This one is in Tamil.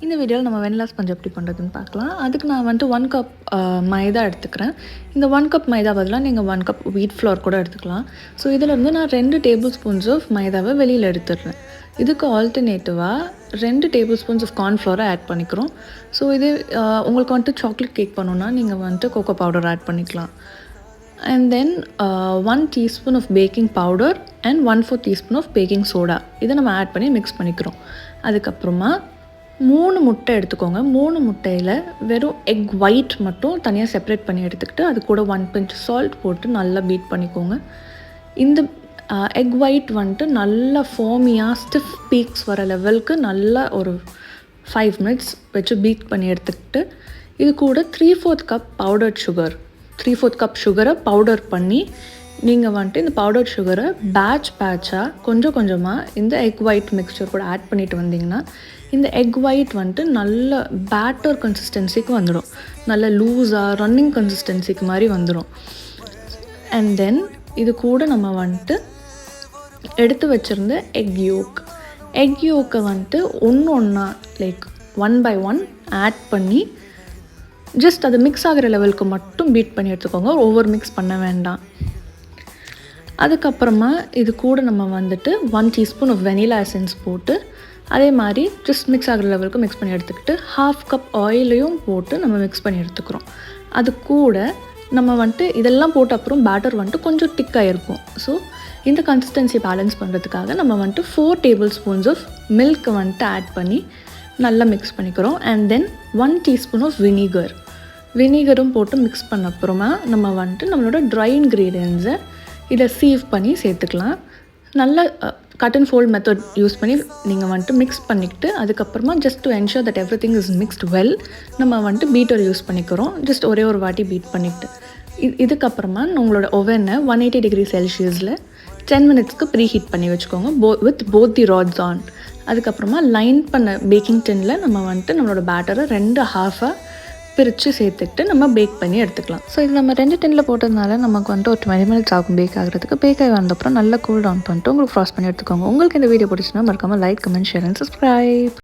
இந்த வீடியோவில் நம்ம வெண்ணிலா ஸ்பஞ்ச் எப்படி பண்ணுறதுன்னு பார்க்கலாம். அதுக்கு நான் வந்துட்டு 1 கப் மைதா எடுத்துக்கிறேன். இந்த 1 கப் மைதா பதிலாக நீங்கள் 1 கப் வீட் ஃப்ளோர் கூட எடுத்துக்கலாம். ஸோ இதிலேருந்து நான் 2 டேபிள் ஸ்பூன்ஸ் ஆஃப் மைதாவை வெளியில் எடுத்துடுறேன். இதுக்கு ஆல்டர்னேட்டிவாக 2 டேபிள் ஸ்பூன்ஸ் ஆஃப் கார்ன்ஃப்ளோரை ஆட் பண்ணிக்கிறோம். ஸோ இது உங்களுக்கு வந்துட்டு சாக்லேட் கேக் பண்ணணுன்னா நீங்கள் வந்துட்டு கோகோ பவுடர் ஆட் பண்ணிக்கலாம். And then 1 teaspoon of baking powder and 1/4 teaspoon of baking soda இதை நம்ம ஆட் பண்ணி மிக்ஸ் பண்ணிக்கிறோம். அதுக்கப்புறமா 3 முட்டை எடுத்துக்கோங்க. 3 முட்டையில் வெறும் எக் ஒயிட் மட்டும் தனியாக செப்பரேட் பண்ணி எடுத்துக்கிட்டு அது கூட 1 பிஞ்ச் சால்ட் போட்டு நல்லா பீட் பண்ணிக்கோங்க. இந்த எக் ஒயிட் வந்துட்டு நல்லா ஃபோமியாக ஸ்டிஃப் பீக்ஸ் வர லெவலுக்கு நல்லா ஒரு 5 மினிட்ஸ் வச்சு பீட் பண்ணி எடுத்துக்கிட்டு இது கூட 3/4 கப் பவுடர்ட் சுகர் 3/4 கப் சுகரை பவுடர் பண்ணி நீங்கள் வந்துட்டு இந்த பவுடர் சுகரை பேட்சாக கொஞ்சம் கொஞ்சமாக இந்த எக் ஒயிட் மிக்சர் கூட ஆட் பண்ணிட்டு வந்தீங்கன்னா இந்த எக் ஒயிட் வந்துட்டு நல்ல பேட்டர் கன்சிஸ்டன்சிக்கு வந்துடும். நல்ல லூஸாக ரன்னிங் கன்சிஸ்டன்சிக்கு மாதிரி வந்துடும். அண்ட் தென் இது கூட நம்ம வந்துட்டு எடுத்து வச்சுருந்த எக் யோக்கை வந்துட்டு ஒன்றா லைக் 1 by 1 ஆட் பண்ணி ஜஸ்ட் அது மிக்ஸ் ஆகிற லெவலுக்கு மட்டும் பீட் பண்ணி எடுத்துக்கோங்க. ஓவர் மிக்ஸ் பண்ண வேண்டாம். அதுக்கப்புறமா இது கூட நம்ம வந்துட்டு 1 டீஸ்பூன் ஆஃப் வெனிலா எசன்ஸ் போட்டு அதே மாதிரி ஜஸ்ட் மிக்ஸ் ஆகிற லெவலுக்கு மிக்ஸ் பண்ணி எடுத்துக்கிட்டு 1/2 கப் ஆயிலையும் போட்டு நம்ம மிக்ஸ் பண்ணி எடுத்துக்கிறோம். அது கூட நம்ம வந்துட்டு இதெல்லாம் போட்ட அப்புறம் பேட்டர் வந்துட்டு கொஞ்சம் திக்காக இருக்கும். ஸோ இந்த கன்சிஸ்டன்சி பேலன்ஸ் பண்ணுறதுக்காக நம்ம வந்துட்டு 4 டேபிள் ஸ்பூன்ஸ் ஆஃப் மில்க்கை வந்துட்டு ஆட் பண்ணி நல்லா மிக்ஸ் பண்ணிக்கிறோம். அண்ட் தென் 1 டீஸ்பூன் ஆஃப் வினிகரும் போட்டு மிக்ஸ் பண்ண அப்புறமா நம்ம வந்துட்டு நம்மளோட ட்ரை இன்க்ரீடியன்ஸை இதை சீவ் பண்ணி சேர்த்துக்கலாம். நல்லா cut and fold method use பண்ணி நீங்கள் வந்துட்டு மிக்ஸ் பண்ணிக்கிட்டு அதுக்கப்புறமா just to ensure that every thing is mixed well நம்ம வந்துட்டு பீட்டர் யூஸ் பண்ணிக்கிறோம். ஜஸ்ட் ஒரே ஒரு வாட்டி பீட் பண்ணிக்கிட்டு இதுக்கப்புறமா உங்களோட ஓவனை 180 டிகிரி செல்சியஸில் 10 மினிட்ஸ்க்கு ப்ரீ ஹீட் பண்ணி வச்சுக்கோங்க with both the rods on. அதுக்கப்புறமா லைன் பண்ண பேக்கிங் டின்னில் நம்ம வந்துட்டு நம்மளோட பேட்டரை 2 ஹாஃபாக பிரித்து சேர்த்துக்கிட்டு நம்ம பேக் பண்ணி எடுத்துக்கலாம். ஸோ இது நம்ம 2 டின்னில் போட்டதுனால நமக்கு வந்துட்டு ஒரு 20 மினிட்ஸ் ஆகும் பேக் ஆகிறதுக்கு. பேக் ஆகி வந்தப்பறம் நல்லா கூல் டவுன் பண்ணிட்டு உங்களுக்கு ஃப்ராஸ்ட் பண்ணி எடுத்துக்கோங்க. உங்களுக்கு இந்த வீடியோ பிடிச்சுன்னா மறக்காமல் like, comment, share and subscribe.